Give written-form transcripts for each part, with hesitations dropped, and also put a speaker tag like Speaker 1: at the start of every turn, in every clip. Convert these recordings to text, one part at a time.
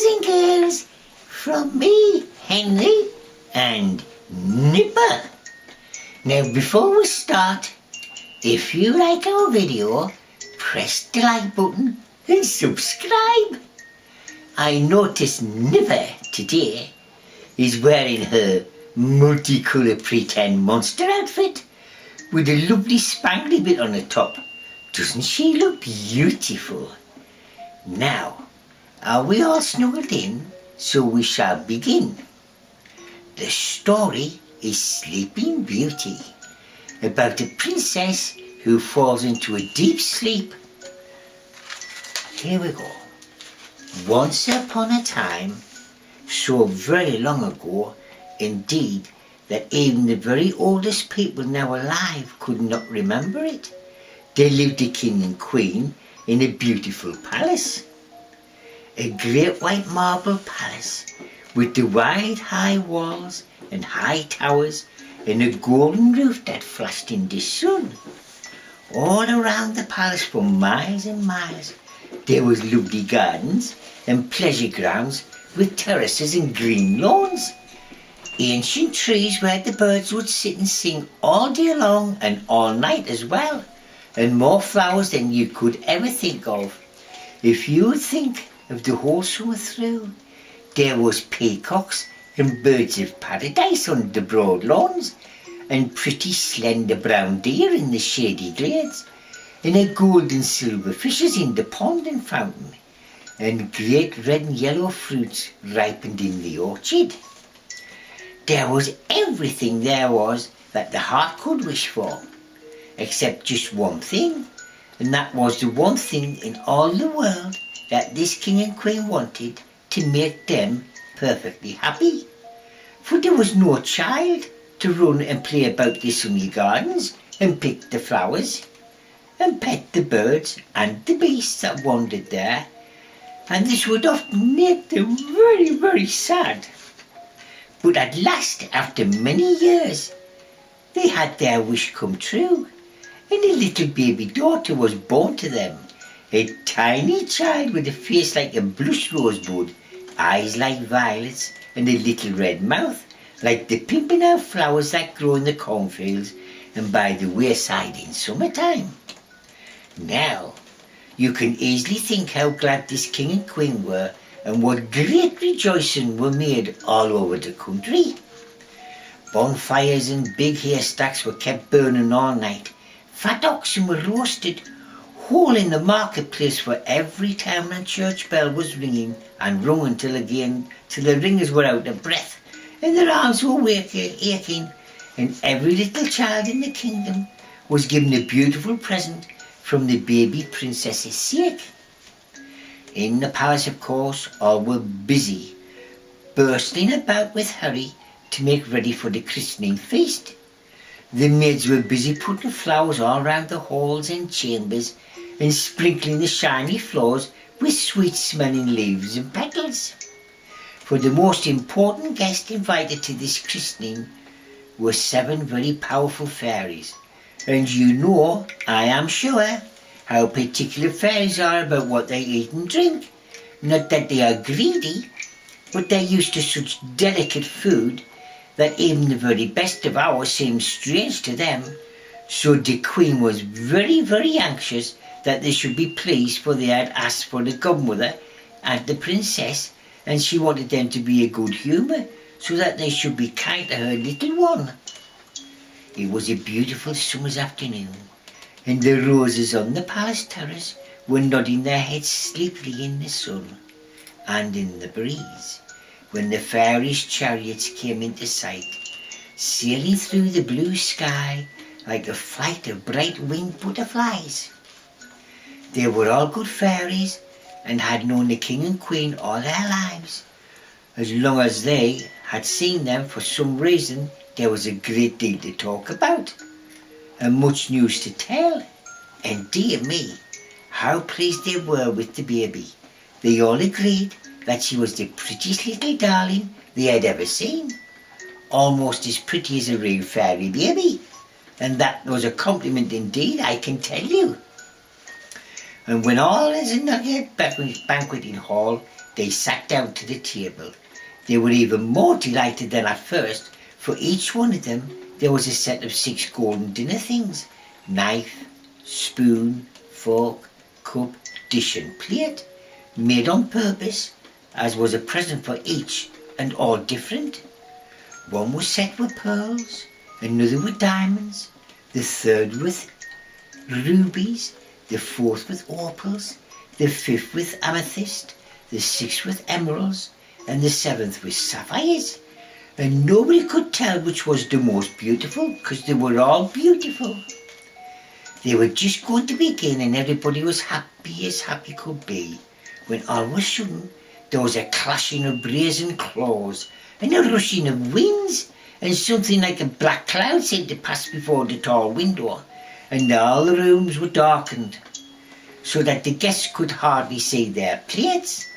Speaker 1: boys and girls, from me, Henry, and Nipper. Now before we start, if you like our video, press the like button and subscribe. I noticed Nipper today is wearing her multicolour pretend monster outfit with a lovely spangly bit on the top. Doesn't she look beautiful? Now, are we all snuggled in? So we shall begin. The story is Sleeping Beauty, about a princess who falls into a deep sleep. Here we go. Once upon a time, so very long ago, indeed, that even the very oldest people now alive could not remember it, there lived a king and queen in a beautiful palace. A great white marble palace with the wide high walls and high towers and a golden roof that flashed in the sun. All around the palace for miles and miles there was lovely gardens and pleasure grounds with terraces and green lawns. Ancient trees where the birds would sit and sing all day long and all night as well, and more flowers than you could ever think of. If you would think of the whole summer through, there was peacocks and birds of paradise on the broad lawns, and pretty slender brown deer in the shady glades, and a gold and silver fishes in the pond and fountain, and great red and yellow fruits ripened in the orchard. There was everything there was that the heart could wish for, except just one thing, and that was the one thing in all the world that this king and queen wanted to make them perfectly happy. For there was no child to run and play about the sunny gardens and pick the flowers and pet the birds and the beasts that wandered there, and this would often make them very, very sad. But at last, after many years, they had their wish come true, and a little baby daughter was born to them, a tiny child with a face like a blush rosebud, eyes like violets, and a little red mouth like the pimpernel flowers that grow in the cornfields and by the wayside in summertime. Now, you can easily think how glad this king and queen were, and what great rejoicing were made all over the country. Bonfires and big haystacks were kept burning all night. Fat oxen were roasted. Whole in the marketplace for every town and church bell was ringing and rung until the ringers were out of breath and their arms were aching, and every little child in the kingdom was given a beautiful present from the baby princess's sake. In the palace, of course, all were busy, bursting about with hurry to make ready for the christening feast. The maids were busy putting flowers all round the halls and chambers and sprinkling the shiny floors with sweet-smelling leaves and petals. For the most important guest invited to this christening were 7 very powerful fairies, and you know, I am sure, how particular fairies are about what they eat and drink. Not that they are greedy, but they're used to such delicate food that even the very best of ours seems strange to them. So the queen was very, very anxious that they should be pleased, for they had asked for the godmother and the princess, and she wanted them to be in good humour so that they should be kind to her little one. It was a beautiful summer's afternoon, and the roses on the palace terrace were nodding their heads sleepily in the sun and in the breeze, when the fairies' chariots came into sight, sailing through the blue sky like a flight of bright winged butterflies. They were all good fairies and had known the king and queen all their lives. As long as they had seen them, for some reason there was a great deal to talk about and much news to tell, and dear me, how pleased they were with the baby. They all agreed that she was the prettiest little darling they had ever seen, almost as pretty as a real fairy baby, and that was a compliment indeed, I can tell you. And when all is in the banqueting hall, they sat down to the table. They were even more delighted than at first, for each one of them there was a set of 6 golden dinner things: knife, spoon, fork, cup, dish and plate, made on purpose, as was a present for each, and all different. One was set with pearls, another with diamonds, the third with rubies, the fourth with opals, the fifth with amethyst, the sixth with emeralds, and the seventh with sapphires. And nobody could tell which was the most beautiful, because they were all beautiful. They were just going to begin, and everybody was happy as happy could be, when all of a sudden there was a clashing of brazen claws, and a rushing of wings, and something like a black cloud seemed to pass before the tall window, and all the rooms were darkened, so that the guests could hardly see their plates.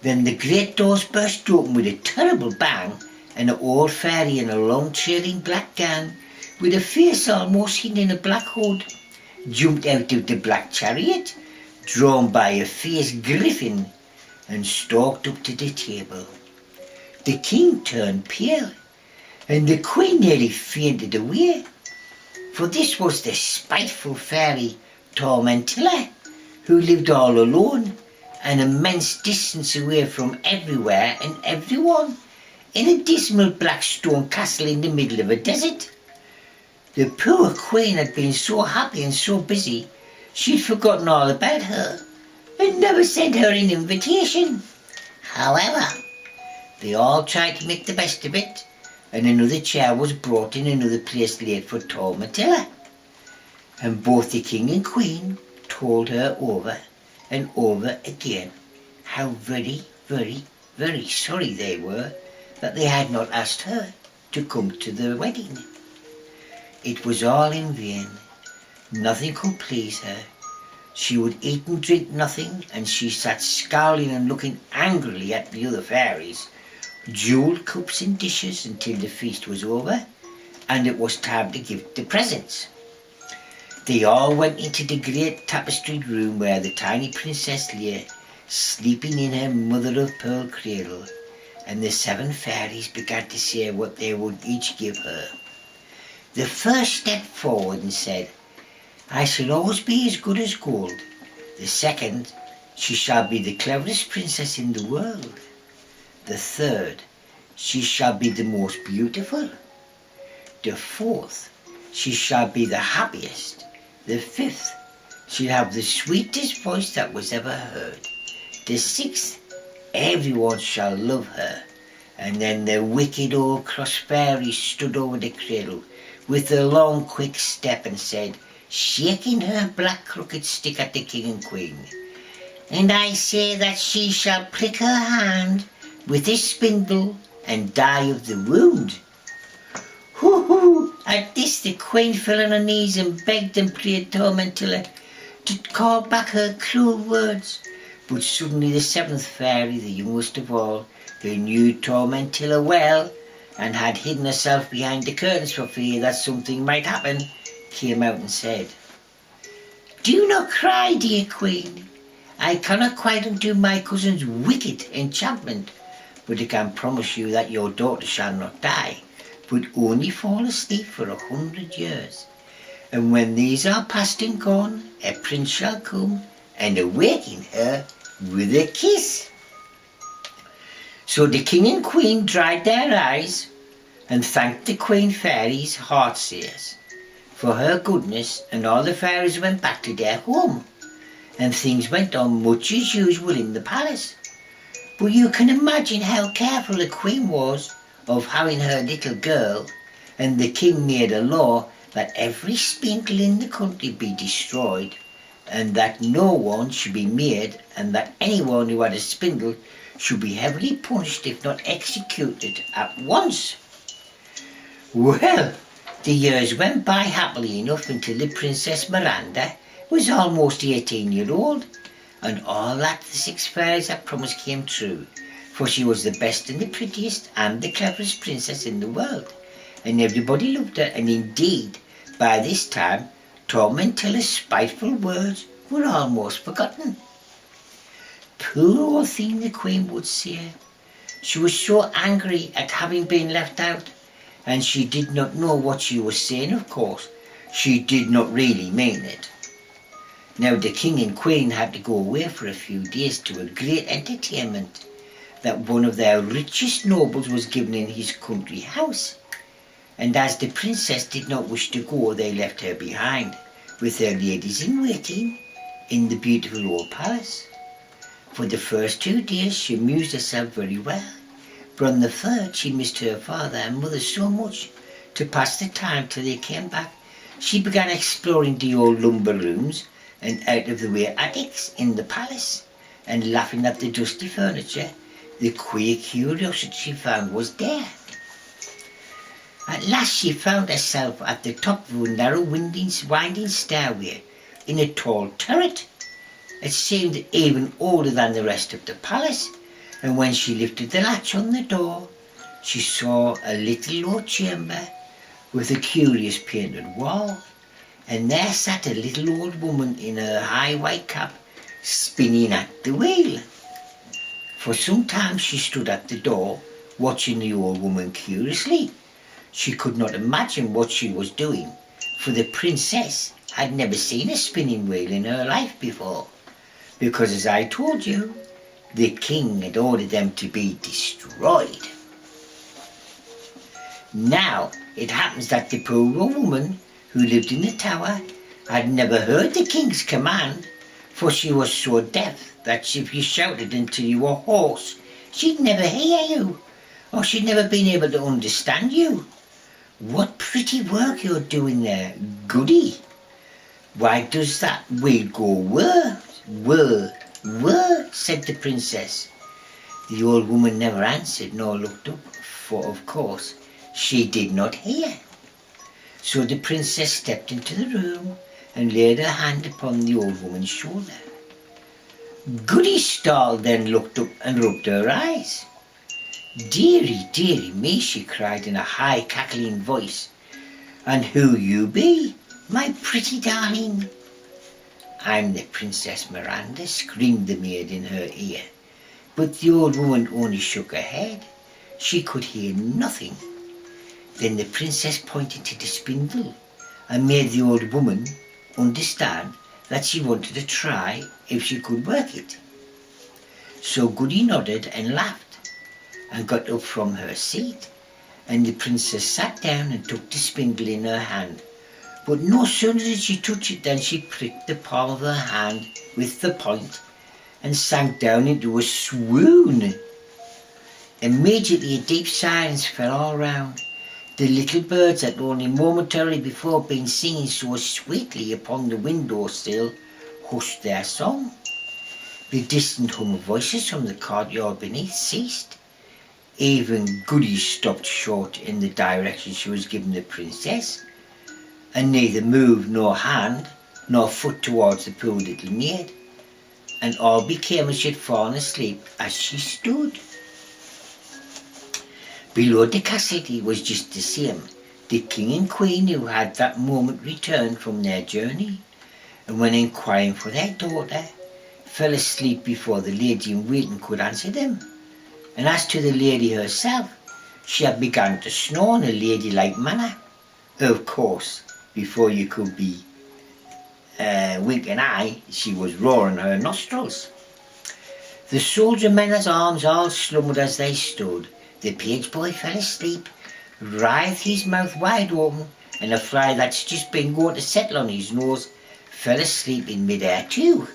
Speaker 1: Then the great doors burst open with a terrible bang, and an old fairy in a long trailing black gown, with a face almost hidden in a black hood, jumped out of the black chariot, drawn by a fierce griffin, and stalked up to the table. The king turned pale, and the queen nearly fainted away, for this was the spiteful fairy Tormentilla, who lived all alone, an immense distance away from everywhere and everyone, in a dismal black stone castle in the middle of a desert. The poor queen had been so happy and so busy, she'd forgotten all about her, and never sent her an invitation. However, they all tried to make the best of it, and another chair was brought in another place laid for Tormentilla. And both the king and queen told her over and over again how very, very, very sorry they were that they had not asked her to come to the wedding. It was all in vain. Nothing could please her. She would eat and drink nothing, and she sat scowling and looking angrily at the other fairies, jewelled cups and dishes, until the feast was over, and it was time to give the presents. They all went into the great tapestried room where the tiny princess lay, sleeping in her mother-of-pearl cradle, and the 7 fairies began to say what they would each give her. The first stepped forward and said, "I shall always be as good as gold." The second, "She shall be the cleverest princess in the world." The third, "She shall be the most beautiful." The fourth, "She shall be the happiest." The fifth, "She'll have the sweetest voice that was ever heard." The sixth, "Everyone shall love her." And then the wicked old cross fairy stood over the cradle with a long quick step and said, shaking her black crooked stick at the king and queen, "And I say that she shall prick her hand with this spindle and die of the wound." Hoo-hoo! At this the queen fell on her knees and begged and prayed Tormentilla to call back her cruel words. But suddenly the 7th fairy, the youngest of all, who knew Tormentilla well and had hidden herself behind the curtains for fear that something might happen, came out and said, "Do not cry, dear queen. I cannot quite undo my cousin's wicked enchantment, but I can promise you that your daughter shall not die, but only fall asleep for 100 years. And when these are past and gone, a prince shall come and awaken her with a kiss." So the king and queen dried their eyes and thanked the queen fairy's heartseers for her goodness, and all the fairies went back to their home, and things went on much as usual in the palace. But you can imagine how careful the queen was of having her little girl, and the king made a law that every spindle in the country be destroyed, and that no one should be made, and that anyone who had a spindle should be heavily punished if not executed at once. Well, the years went by happily enough until the Princess Miranda was almost 18-year-old, and all that the 6 fairies had promised came true, for she was the best and the prettiest and the cleverest princess in the world, and everybody loved her, and indeed, by this time, Tormentilla's spiteful words were almost forgotten. Poor old thing, the Queen would say. She was so angry at having been left out, and she did not know what she was saying, of course. She did not really mean it. Now the King and Queen had to go away for a few days to a great entertainment that one of their richest nobles was given in his country house. And as the princess did not wish to go, they left her behind with her ladies in waiting in the beautiful old palace. For the first 2 days she amused herself very well, but on the third she missed her father and mother so much. To pass the time till they came back, she began exploring the old lumber rooms and out-of-the-way attics in the palace, and laughing at the dusty furniture. The queer curiosity she found was there. At last she found herself at the top of a narrow winding stairway in a tall turret. It seemed even older than the rest of the palace, and when she lifted the latch on the door, she saw a little low chamber with a curious painted wall, and there sat a little old woman in her high white cap, spinning at the wheel. For some time she stood at the door, watching the old woman curiously. She could not imagine what she was doing, for the princess had never seen a spinning wheel in her life before, because, as I told you, the king had ordered them to be destroyed. Now, it happens that the poor old woman who lived in the tower had never heard the king's command, for she was so deaf that if you shouted until you were hoarse, she'd never hear you, or she'd never been able to understand you. What pretty work you're doing there, Goody. Why does that wheel go whir, whir, whir, said the princess. The old woman never answered nor looked up, for of course she did not hear. So the princess stepped into the room and laid her hand upon the old woman's shoulder. Goody Stall then looked up and rubbed her eyes. Dearie, dearie me, she cried in a high cackling voice. And who you be, my pretty darling? I'm the Princess Miranda, screamed the maid in her ear. But the old woman only shook her head. She could hear nothing. Then the princess pointed to the spindle and made the old woman understand that she wanted to try if she could work it. So Goody nodded and laughed and got up from her seat, and the princess sat down and took the spindle in her hand. But no sooner did she touch it than she pricked the palm of her hand with the point and sank down into a swoon. Immediately a deep silence fell all round. The little birds that only momentarily before been singing so sweetly upon the windowsill hushed their song. The distant hum of voices from the courtyard beneath ceased. Even Goody stopped short in the direction she was giving the princess, and neither moved nor hand nor foot towards the poor little maid, and all became as she had fallen asleep as she stood. Below the castle it was just the same. The king and queen who had that moment returned from their journey, and when inquiring for their daughter, fell asleep before the lady in waiting could answer them. And as to the lady herself, she had begun to snore in a ladylike manner. Of course, before you could be wink an eye, she was roaring her nostrils. The soldier men at arms all slumbered as they stood. The page boy fell asleep, writhed his mouth wide open, and a fly that's just been going to settle on his nose fell asleep in mid-air too.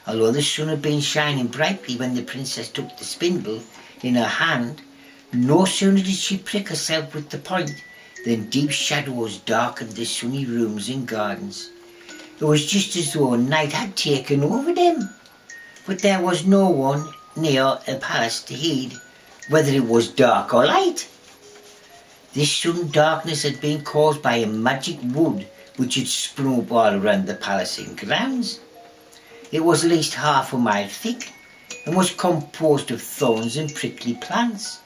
Speaker 1: Although the sun had been shining brightly when the princess took the spindle in her hand, no sooner did she prick herself with the point than deep shadows darkened the sunny rooms and gardens. It was just as though night had taken over them, but there was no one near the palace to heed whether it was dark or light. This sudden darkness had been caused by a magic wood which had sprung up all around the palace and grounds. It was at least half a mile thick, and was composed of thorns and prickly plants,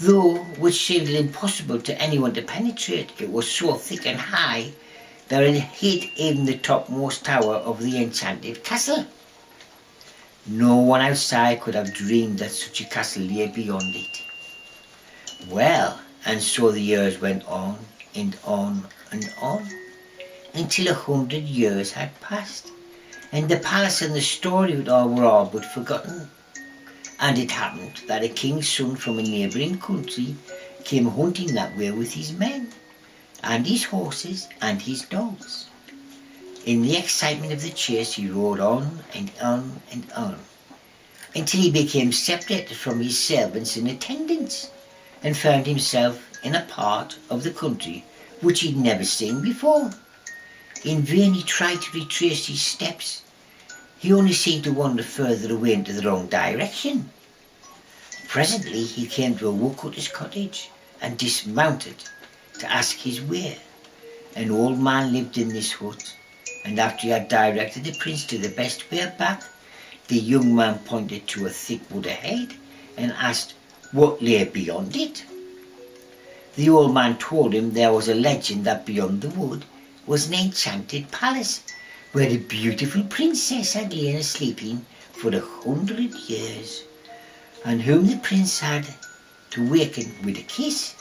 Speaker 1: though which seemed impossible to anyone to penetrate. It was so thick and high that had hid in the topmost tower of the enchanted castle. No one outside could have dreamed that such a castle lay beyond it. Well, and so the years went on and on and on, until 100 years had passed, and the palace and the story of it all were all but forgotten. And it happened that a king's son from a neighbouring country came hunting that way with his men, and his horses and his dogs. In the excitement of the chase he rode on and on and on, until he became separated from his servants and attendants, and found himself in a part of the country which he'd never seen before. In vain he tried to retrace his steps. He only seemed to wander further away into the wrong direction. Presently he came to a woodcutter's cottage and dismounted to ask his way. An old man lived in this hut, and after he had directed the prince to the best way back, the young man pointed to a thick wood ahead and asked what lay beyond it. The old man told him there was a legend that beyond the wood was an enchanted palace where a beautiful princess had lain sleeping for 100 years, and whom the prince had to waken with a kiss.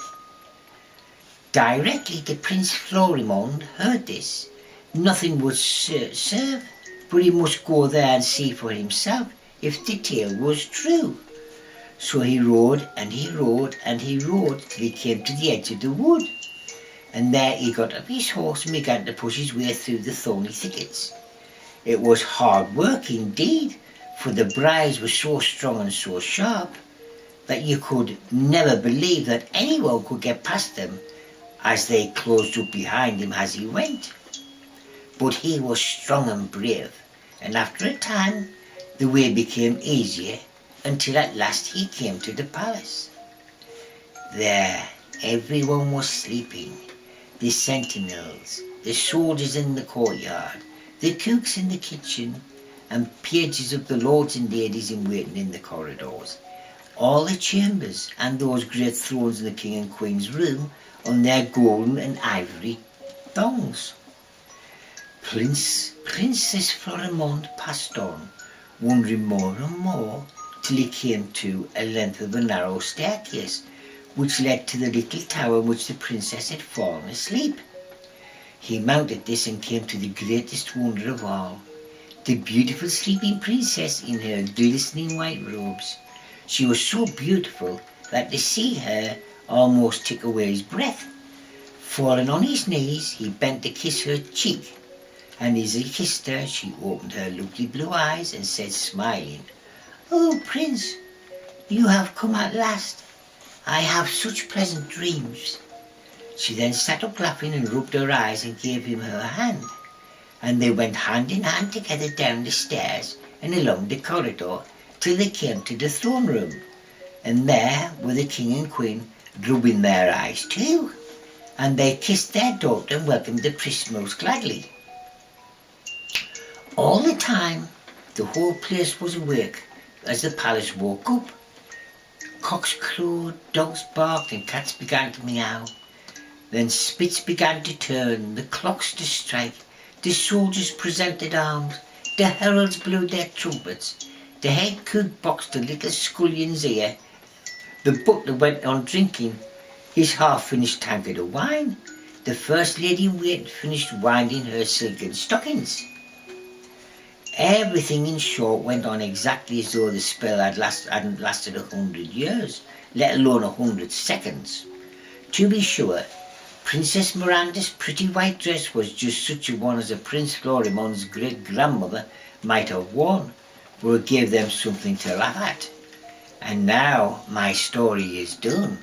Speaker 1: Directly the Prince Florimond heard this, nothing would serve, but he must go there and see for himself if the tale was true. So he rode and he rode and he rode till he came to the edge of the wood, and there he got up his horse and began to push his way through the thorny thickets. It was hard work indeed, for the briars were so strong and so sharp that you could never believe that anyone could get past them, as they closed up behind him as he went. But he was strong and brave, and after a time the way became easier, until at last he came to the palace. There everyone was sleeping, the sentinels, the soldiers in the courtyard, the cooks in the kitchen, and pages of the lords and ladies in waiting in the corridors, all the chambers and those great thrones in the king and queen's room on their golden and ivory thongs. Princess Florimond passed on, wondering more and more, till he came to a length of a narrow staircase which led to the little tower in which the princess had fallen asleep. He mounted this and came to the greatest wonder of all, the beautiful sleeping princess in her glistening white robes. She was so beautiful that to see her almost took away his breath. Falling on his knees, he bent to kiss her cheek, and as he kissed her, she opened her lovely blue eyes and said, smiling, "Oh, Prince, you have come at last. I have such pleasant dreams." She then sat up laughing and rubbed her eyes and gave him her hand, and they went hand in hand together down the stairs and along the corridor till they came to the throne room, and there were the king and queen rubbing their eyes too, and they kissed their daughter and welcomed the prince most gladly. All the time the whole place was awake as the palace woke up. Cocks crowed, dogs barked, and cats began to meow. Then spits began to turn, the clocks to strike, the soldiers presented arms, the heralds blew their trumpets, the head cook boxed the little scullion's ear, the butler went on drinking his half-finished tankard of wine, the first lady in waiting finished winding her silken stockings. Everything, in short, went on exactly as though the spell hadn't lasted 100 years, let alone 100 seconds. To be sure, Princess Miranda's pretty white dress was just such a one as a Prince Florimond's great-grandmother might have worn, but it gave them something to laugh at. And now my story is done,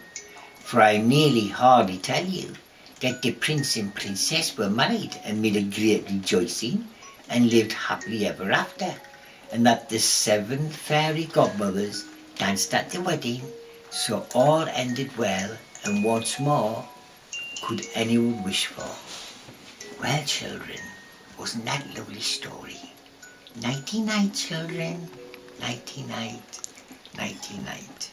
Speaker 1: for I nearly hardly tell you that the prince and princess were married amid a great rejoicing, and lived happily ever after, and that the 7 fairy godmothers danced at the wedding, so all ended well, and once more could anyone wish for. Well, children, wasn't that a lovely story? Nighty-night, children. Nighty-night, nighty-night.